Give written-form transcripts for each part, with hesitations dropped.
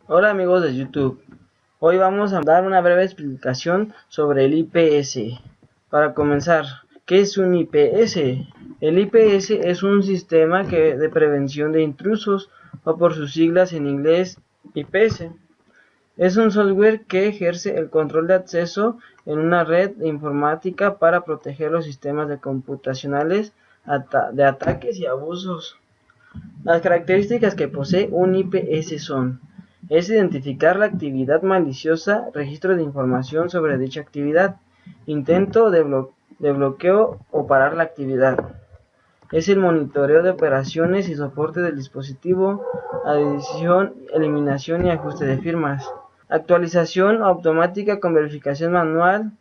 Hola amigos de YouTube, hoy vamos a dar una breve explicación sobre el IPS. Para comenzar, ¿qué es un IPS? El IPS es un sistema de prevención de intrusos, o por sus siglas en inglés IPS. Es un software que ejerce el control de acceso en una red de informática para proteger los sistemas computacionales de ataques y abusos. Las características que posee un IPS son: es identificar la actividad maliciosa, registro de información sobre dicha actividad, intento de bloqueo o parar la actividad. Es el monitoreo de operaciones y soporte del dispositivo, adición, eliminación y ajuste de firmas. Actualización automática con verificación manual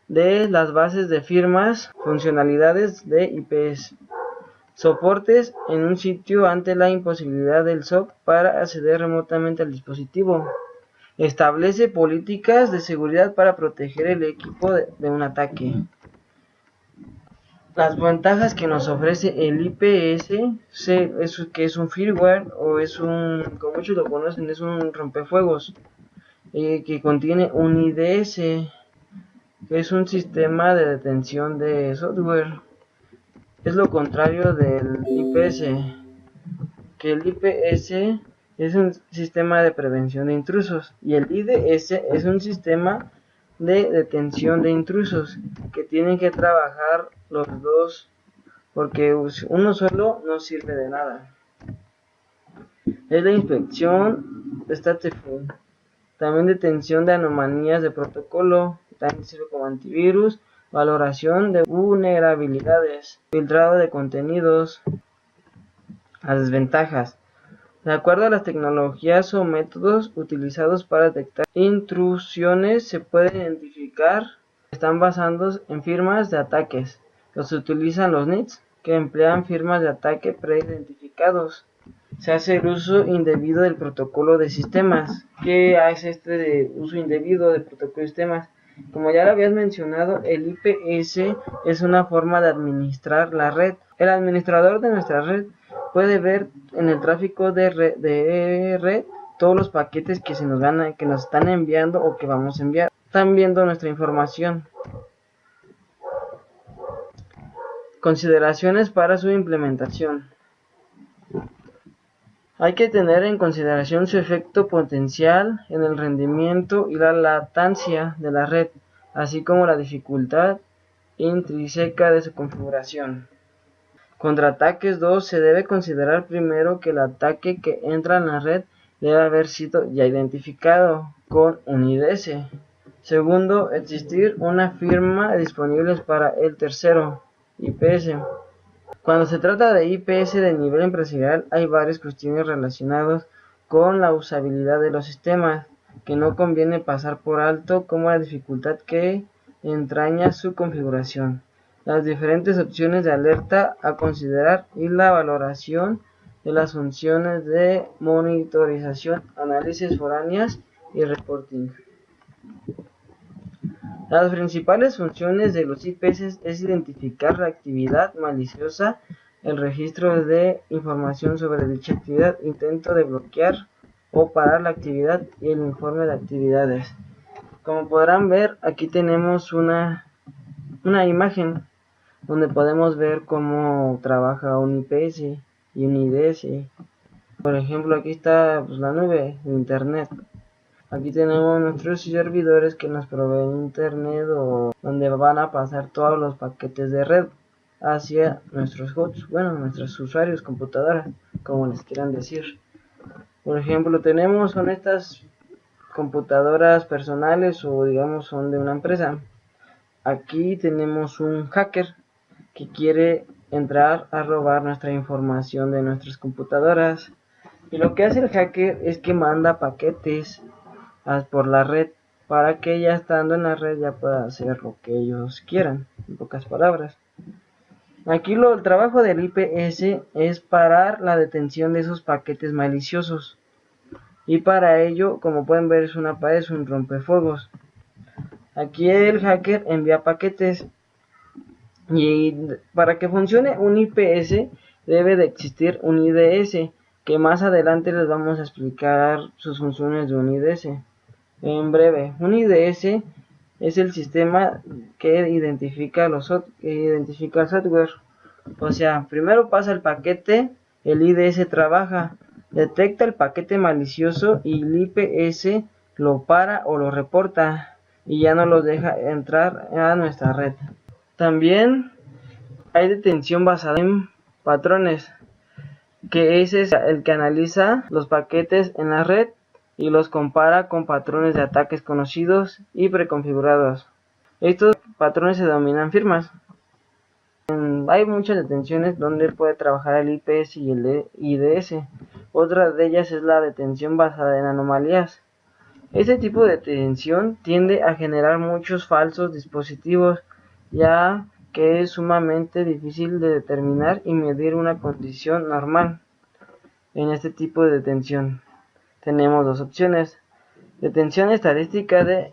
de las bases de firmas, funcionalidades de IPS. Soportes en un sitio ante la imposibilidad del SOC para acceder remotamente al dispositivo. Establece políticas de seguridad para proteger el equipo de un ataque. Las ventajas que nos ofrece el IPS es que es un firmware o como muchos lo conocen, es un rompefuegos que contiene un IDS, que es un sistema de detención de software. Es lo contrario del IPS, que el IPS es un sistema de prevención de intrusos y el IDS es un sistema de detención de intrusos, que tienen que trabajar los dos porque uno solo no sirve de nada. Es la inspección de stateful, también detención de anomalías de protocolo, también sirve como antivirus, valoración de vulnerabilidades, filtrado de contenidos. Las desventajas: de acuerdo a las tecnologías o métodos utilizados para detectar intrusiones, se puede identificar que están basados en firmas de ataques. Los utilizan los NITs, que emplean firmas de ataque preidentificados. Se hace el uso indebido del protocolo de sistemas. ¿Qué hace de uso indebido del protocolo de sistemas? Como ya lo habías mencionado, el IPS es una forma de administrar la red. El administrador de nuestra red puede ver en el tráfico de red todos los paquetes que que nos están enviando o que vamos a enviar. Están viendo nuestra información. Consideraciones para su implementación. Hay que tener en consideración su efecto potencial en el rendimiento y la latencia de la red, así como la dificultad intrínseca de su configuración. Contraataques 2. Se debe considerar primero que el ataque que entra en la red debe haber sido ya identificado con un IDS. Segundo, existir una firma disponible para el tercero, IPS. Cuando se trata de IPS de nivel empresarial, hay varias cuestiones relacionadas con la usabilidad de los sistemas que no conviene pasar por alto, como la dificultad que entraña su configuración, las diferentes opciones de alerta a considerar y la valoración de las funciones de monitorización, análisis foráneas y reporting. Las principales funciones de los IPS es identificar la actividad maliciosa, el registro de información sobre dicha actividad, intento de bloquear o parar la actividad y el informe de actividades. Como podrán ver, aquí tenemos una imagen donde podemos ver cómo trabaja un IPS y un IDS. Por ejemplo, aquí está la nube de internet. Aquí tenemos nuestros servidores que nos proveen internet o donde van a pasar todos los paquetes de red hacia nuestros hosts, nuestros usuarios, computadoras, como les quieran decir. Por ejemplo, son estas computadoras personales o digamos son de una empresa. Aquí tenemos un hacker que quiere entrar a robar nuestra información de nuestras computadoras. Y lo que hace el hacker es que manda paquetes por la red para que ya estando en la red ya pueda hacer lo que ellos quieran, en pocas palabras. Aquí el trabajo del IPS es parar la detención de esos paquetes maliciosos, y para ello, como pueden ver, es un rompefuegos. Aquí el hacker envía paquetes y para que funcione un IPS debe de existir un IDS, que más adelante les vamos a explicar sus funciones de un IDS. En breve, un IDS es el sistema que identifica el software. O sea, primero pasa el paquete, el IDS trabaja, detecta el paquete malicioso y el IPS lo para o lo reporta y ya no los deja entrar a nuestra red. También hay detención basada en patrones, que es el que analiza los paquetes en la red y los compara con patrones de ataques conocidos y preconfigurados. Estos patrones se denominan firmas. Hay muchas detenciones donde puede trabajar el IPS y el IDS. Otra de ellas es la detención basada en anomalías. Este tipo de detención tiende a generar muchos falsos dispositivos, ya que es sumamente difícil de determinar y medir una condición normal. En este tipo de detención tenemos dos opciones: detención estadística de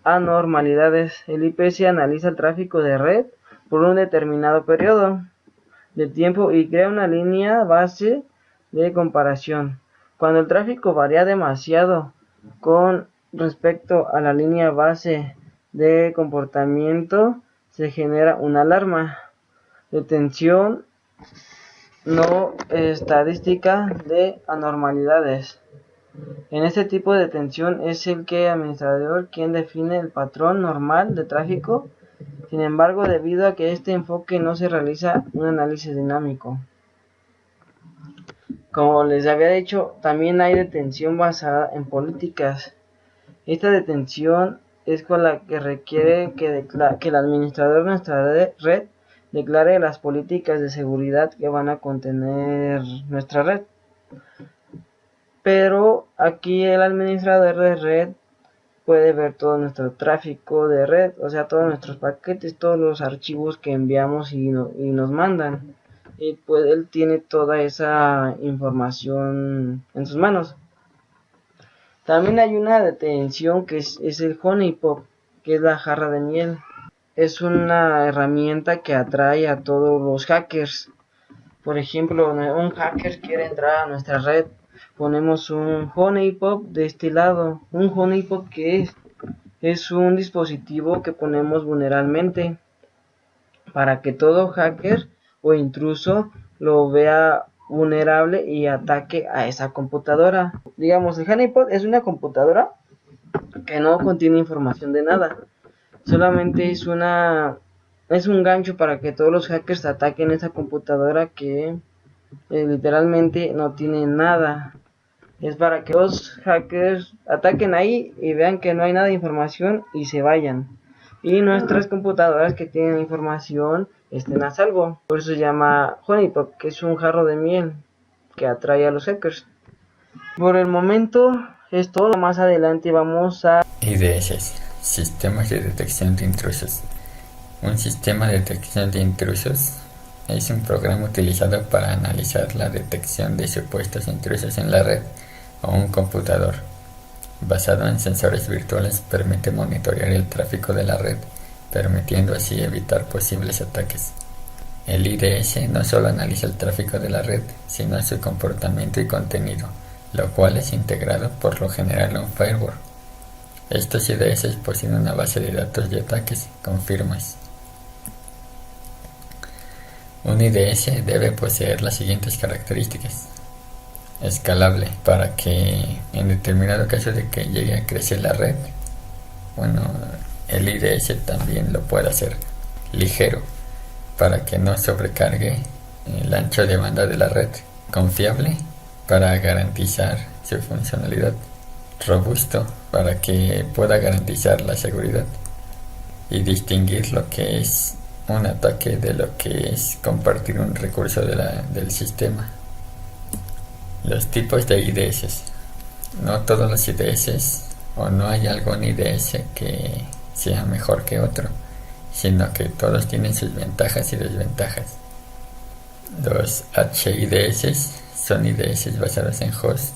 anormalidades. El IPS analiza el tráfico de red por un determinado periodo de tiempo y crea una línea base de comparación. Cuando el tráfico varía demasiado con respecto a la línea base de comportamiento, se genera una alarma. Detención no estadística de anormalidades. En este tipo de detención es el administrador quien define el patrón normal de tráfico. Sin embargo, debido a que este enfoque no se realiza un análisis dinámico. Como les había dicho, también hay detención basada en políticas. Esta detención es con la que requiere que el administrador de nuestra red declare las políticas de seguridad que van a contener nuestra red. Pero aquí el administrador de red puede ver todo nuestro tráfico de red, o sea, todos nuestros paquetes, todos los archivos que enviamos y nos mandan. Y pues él tiene toda esa información en sus manos. También hay una detención que es el honeypot, que es la jarra de miel. Es una herramienta que atrae a todos los hackers. Por ejemplo, un hacker quiere entrar a nuestra red, ponemos un honeypot de este lado. Un honeypot que es un dispositivo que ponemos vulnerablemente para que todo hacker o intruso lo vea vulnerable y ataque a esa computadora. Digamos, el honeypot es una computadora que no contiene información de nada, solamente es un gancho para que todos los hackers ataquen esa computadora que literalmente no tiene nada. Es para que los hackers ataquen ahí y vean que no hay nada de información y se vayan. Y nuestras computadoras que tienen información estén a salvo. Por eso se llama honeypot, que es un jarro de miel que atrae a los hackers. Por el momento es todo. Más adelante vamos a IDS, sistemas de detección de intrusos. Un sistema de detección de intrusos es un programa utilizado para analizar la detección de supuestos intrusos en la red o un computador. Basado en sensores virtuales, permite monitorear el tráfico de la red, permitiendo así evitar posibles ataques. El IDS no solo analiza el tráfico de la red, sino su comportamiento y contenido, lo cual es integrado por lo general a un firewall. Estos IDS poseen una base de datos de ataques con firmas. Un IDS debe poseer las siguientes características: escalable, para que en determinado caso de que llegue a crecer la red, el IDS también lo puede hacer. Ligero, para que no sobrecargue el ancho de banda de la red. Confiable, para garantizar su funcionalidad. Robusto, para que pueda garantizar la seguridad y distinguir lo que es un ataque de lo que es compartir un recurso del sistema. Los tipos de IDS. No todos los IDS, o no hay algún IDS que sea mejor que otro, sino que todos tienen sus ventajas y desventajas. Los HIDS son IDS basados en host.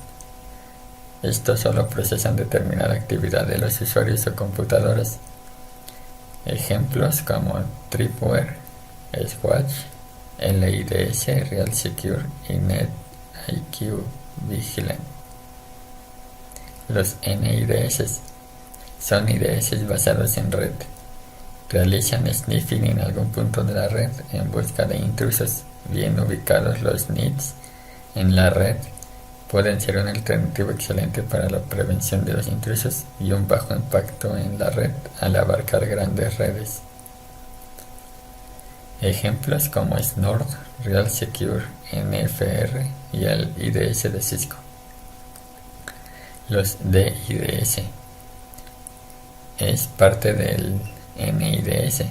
Estos solo procesan determinada actividad de los usuarios o computadoras. Ejemplos como Tripwire, Swatch, LIDS, Real Secure y NetIDS. IQ Vigilant. Los NIDS son IDS basados en red. Realizan sniffing en algún punto de la red en busca de intrusos. Bien ubicados, los NIDS en la red pueden ser una alternativa excelente para la prevención de los intrusos y un bajo impacto en la red al abarcar grandes redes. Ejemplos como Snort, Real Secure, NFR y el IDS de Cisco. Los DIDS es parte del NIDS,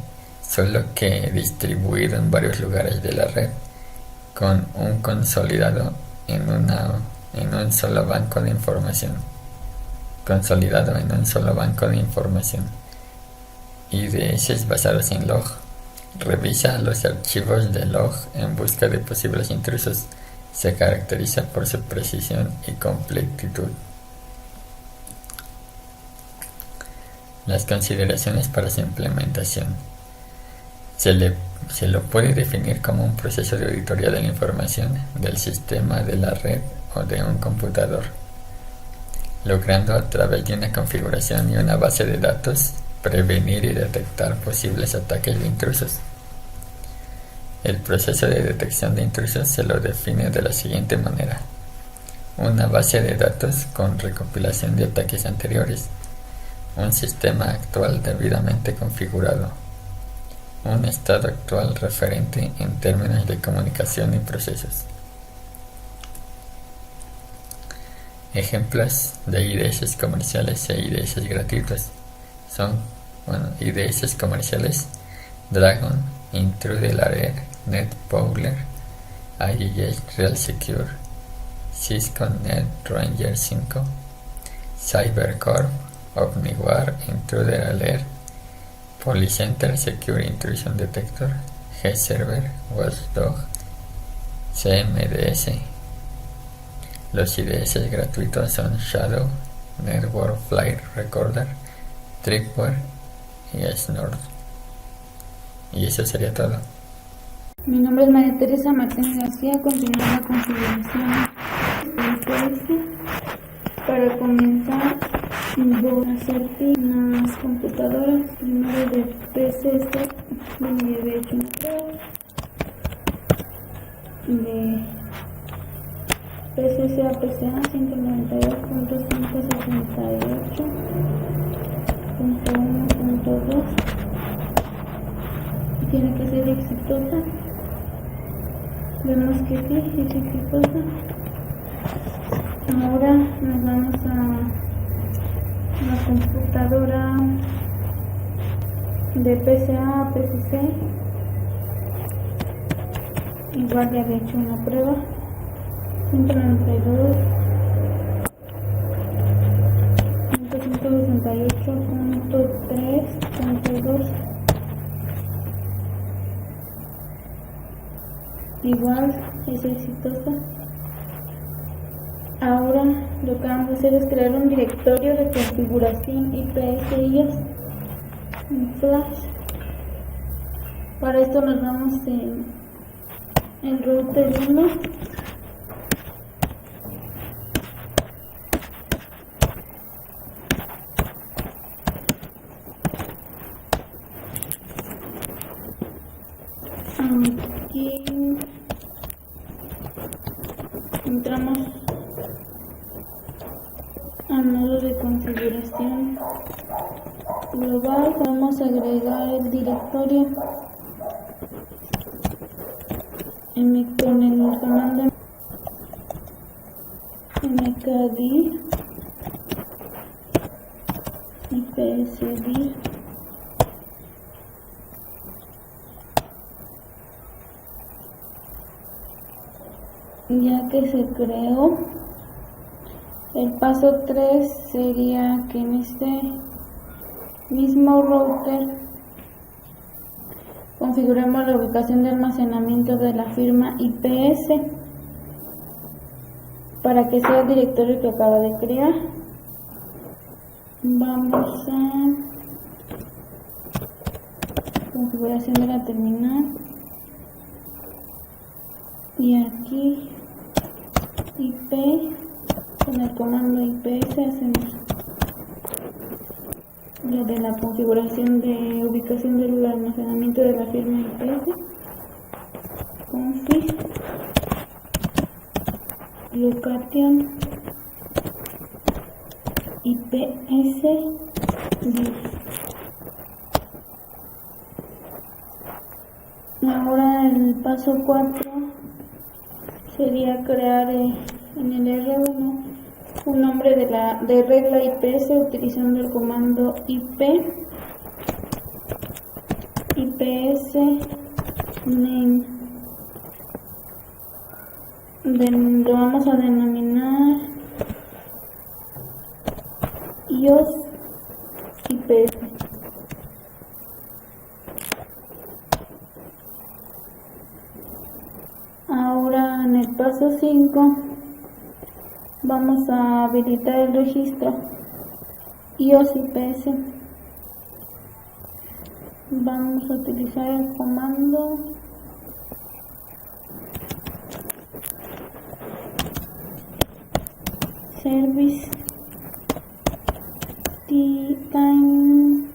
solo que distribuido en varios lugares de la red, con un consolidado en un solo banco de información. IDS basados en log. Revisa los archivos de log en busca de posibles intrusos. Se caracteriza por su precisión y completitud. Las consideraciones para su implementación. Se lo puede definir como un proceso de auditoría de la información del sistema, de la red o de un computador, logrando a través de una configuración y una base de datos prevenir y detectar posibles ataques de intrusos. El proceso de detección de intrusos se lo define de la siguiente manera: una base de datos con recopilación de ataques anteriores, un sistema actual debidamente configurado, un estado actual referente en términos de comunicación y procesos. Ejemplos de IDS comerciales e IDS gratuitos son, IDS comerciales: Dragon, Intruder Layer, NetPowler, IIS Real Secure, Cisco NetRanger 5, CyberCorp, OmniWare Intruder Alert, Polycenter Secure Intrusion Detector, G-Server, Watchdog, CMDS. Los IDS gratuitos son Shadow, Network Flight Recorder, Tripwire y Snort. Y eso sería todo. Mi nombre es María Teresa Martínez García. Continuamos la configuración para comenzar. Voy a hacer unas computadoras, primero de PCC, donde he hecho de PCC a PCA 192.568.1.2. Tiene que ser exitosa. Vemos que sí, es exitosa. Ahora nos vamos a la computadora de PCA a PCC. Igual ya había hecho una prueba. 192.168.3.2. Igual es exitosa. Ahora lo que vamos a hacer es crear un directorio de configuración IPS en Flash. Para esto nos vamos en router 1. Aquí entramos al modo de configuración global. Vamos a agregar el directorio con el comando mkd ipsd. Ya que se creó, el paso 3 sería que en este mismo router configuremos la ubicación de almacenamiento de la firma IPS para que sea el directorio que acaba de crear. Vamos a configuración de la terminal y aquí IP. Con el comando IPS hacemos lo de la configuración de ubicación del almacenamiento de la firma IPS. Config location IPS 10. Ahora el paso 4 sería crear en el R1 un nombre de regla IPS utilizando el comando IP IPS name. Lo vamos a denominar IOS IPS. Ahora en el paso 5 vamos a habilitar el registro IOS IPS. Vamos a utilizar el comando service timestamp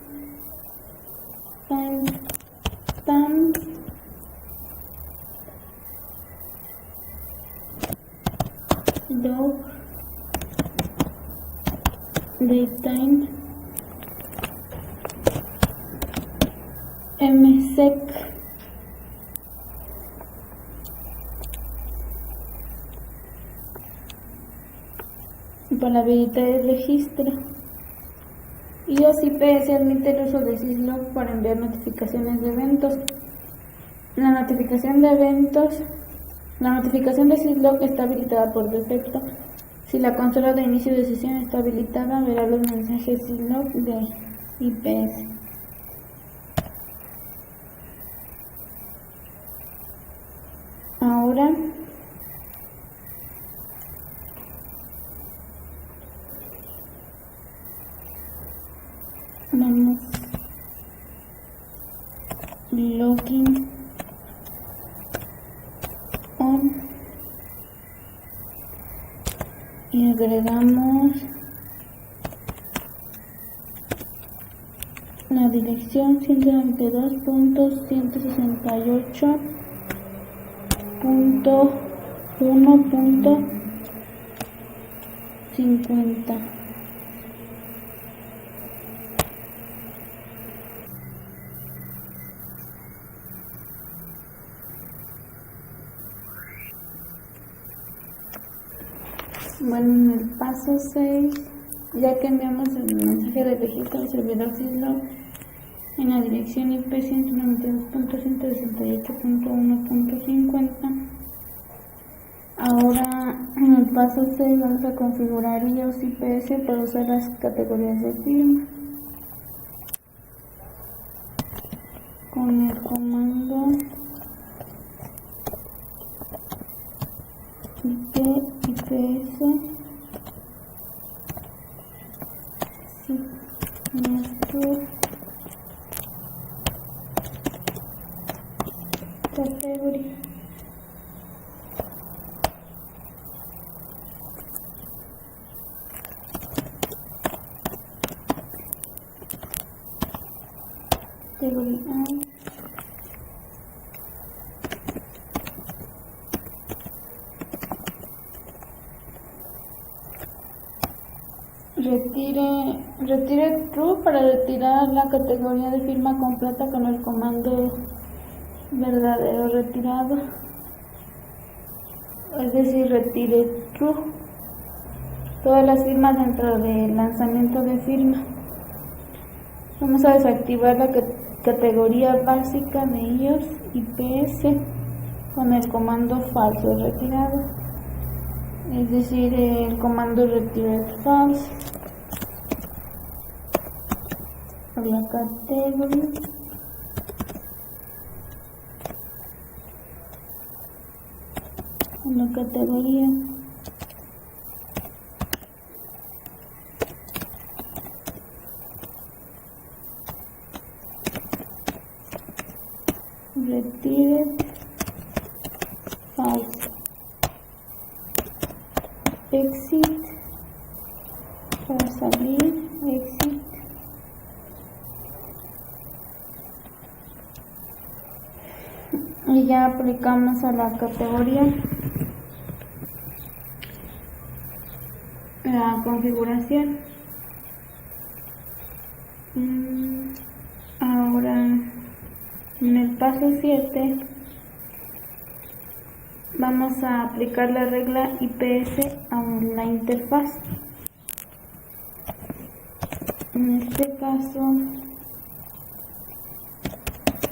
log datetime msec para habilitar el registro. IOS IPS admite el uso de syslog para enviar notificaciones de eventos. La notificación de syslog está habilitada por defecto. Si la consola de inicio de sesión está habilitada, verá los mensajes syslog de IPS. Ahora vamos login on y agregamos la dirección 192.168.1.50. Bueno, en el paso 6, ya que enviamos el mensaje de registro al servidor syslog en la dirección IP 192.168.1.50, ahora en el paso 6 vamos a configurar IOS IPS para usar las categorías de firma con el comando IPS signature category. Category A. Retire true para retirar la categoría de firma completa con el comando verdadero retirado, es decir, retire true todas las firmas dentro del lanzamiento de firma. Vamos a desactivar la categoría básica de IOS IPS con el comando falso retirado, es decir, el comando retire false. La categoría retire false. exit, para salir, exit, y ya aplicamos a la categoría la configuración. Ahora en el paso 7 vamos a aplicar la regla IPS a la interfaz. En este caso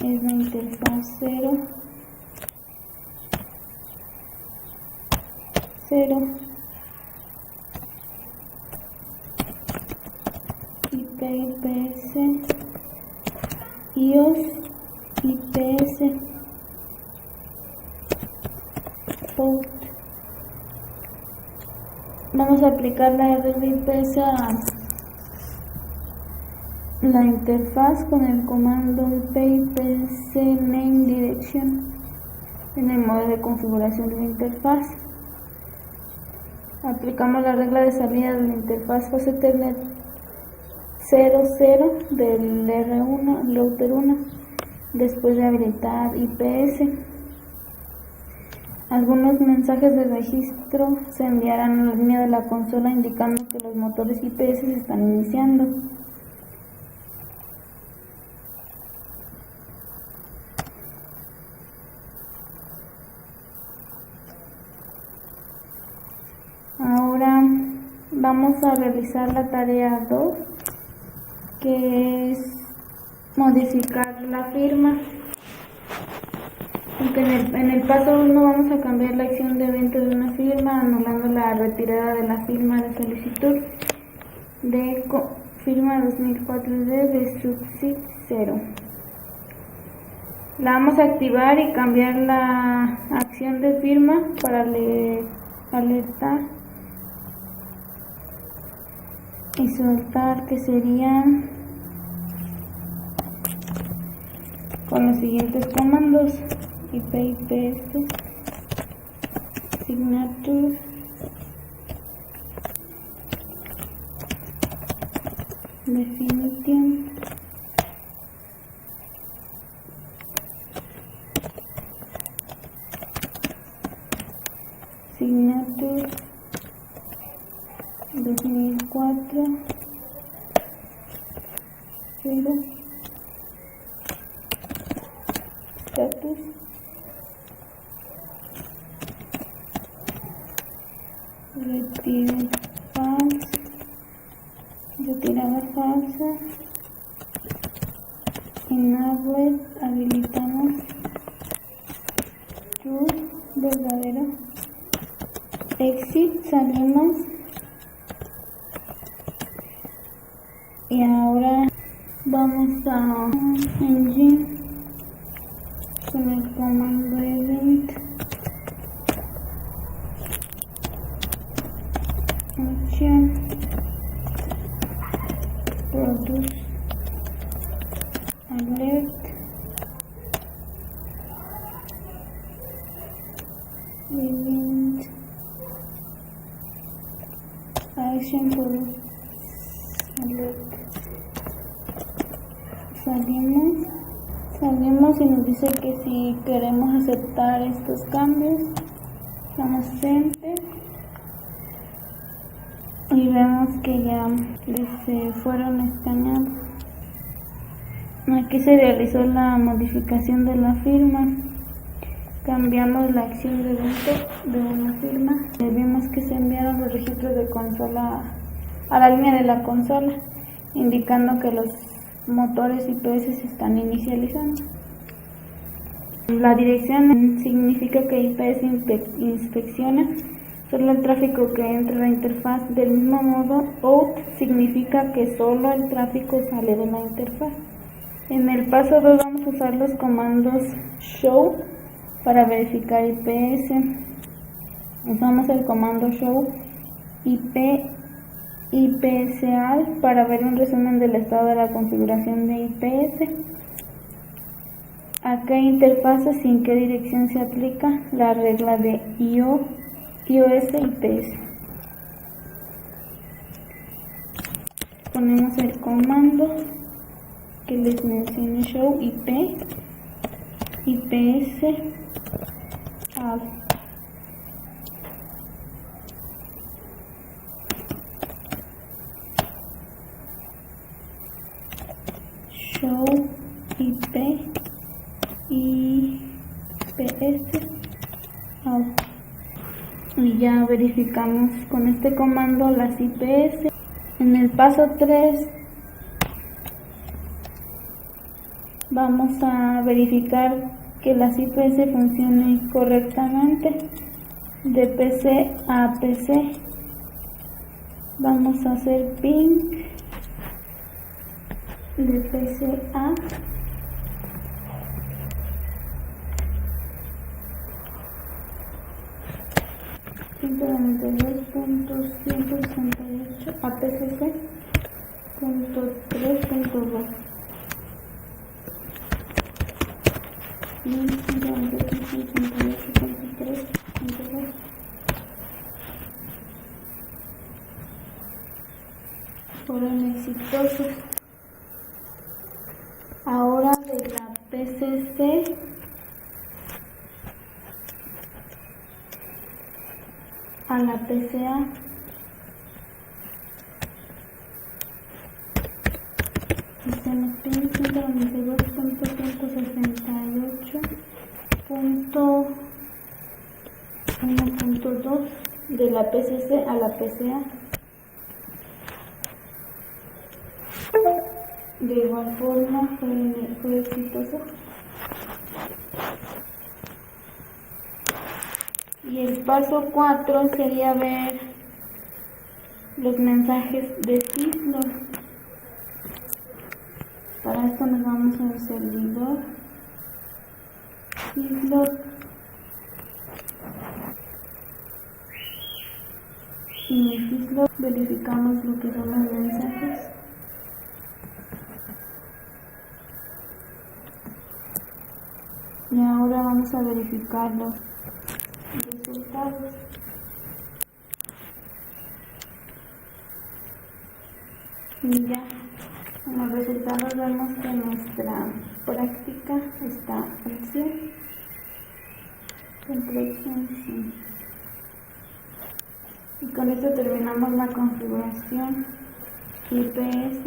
es la interfaz 0, 0, IP IPS, iOS IPS, out. Vamos a aplicar la regla IPS a la interfaz con el comando IPS name direction en el modo de configuración de la interfaz. Aplicamos la regla de salida de la interfaz fase Ethernet 00 del R1 router 1 después de habilitar IPS. Algunos mensajes de registro se enviarán a la línea de la consola indicando que los motores IPS se están iniciando. Ahora vamos a realizar la tarea 2, que es modificar la firma. En el paso 1 vamos a cambiar la acción de evento de una firma, anulando la retirada de la firma de solicitud de firma 2004D de subsit 0. La vamos a activar y cambiar la acción de firma para alertar y soltar, que serían con los siguientes comandos: IP IPS signature definition signature 2004 0 status retirada falsa, enable, habilitamos, true, verdadero, exit, salimos. Y ahora vamos a engine con el comando event action produce alert event action produce alert. Salimos y nos dice que si queremos aceptar estos cambios, damos enter y vemos que ya se fueron escaneados. Aquí se realizó la modificación de la firma. Cambiamos la acción de evento de una firma. Vemos que se enviaron los registros de consola a la línea de la consola, indicando que los motores IPS se están inicializando. La dirección significa que IPS inspecciona solo el tráfico que entra a la interfaz. Del mismo modo, out significa que solo el tráfico sale de la interfaz. En el paso 2 vamos a usar los comandos show para verificar IPS. Usamos el comando show IPSAL para ver un resumen del estado de la configuración de IPS. A qué interfaces y en qué dirección se aplica la regla de iOS IPS. ponemos el comando que les mencioné, show IP, IPS, alt. Show IP IPS alt. Y ya verificamos con este comando las IPS. En el paso 3 vamos a verificar que las IPS funcionen correctamente de PC a PC. Vamos a hacer ping de PC a .92.168 apcc.3.2 y 192.168.3.2 fueron exitosos. Ahora de la PCC a la PCA. Hacemos ping 192.168.1.2 de la PCC a la PCA. De igual forma fue exitoso. Y el paso 4 sería ver los mensajes de syslog. Para esto nos vamos al servidor syslog y en syslog verificamos lo que son los mensajes. Y ahora vamos a verificar los resultados. Y ya en los resultados vemos que nuestra práctica está al 100. Sí. Y con esto terminamos la configuración IPS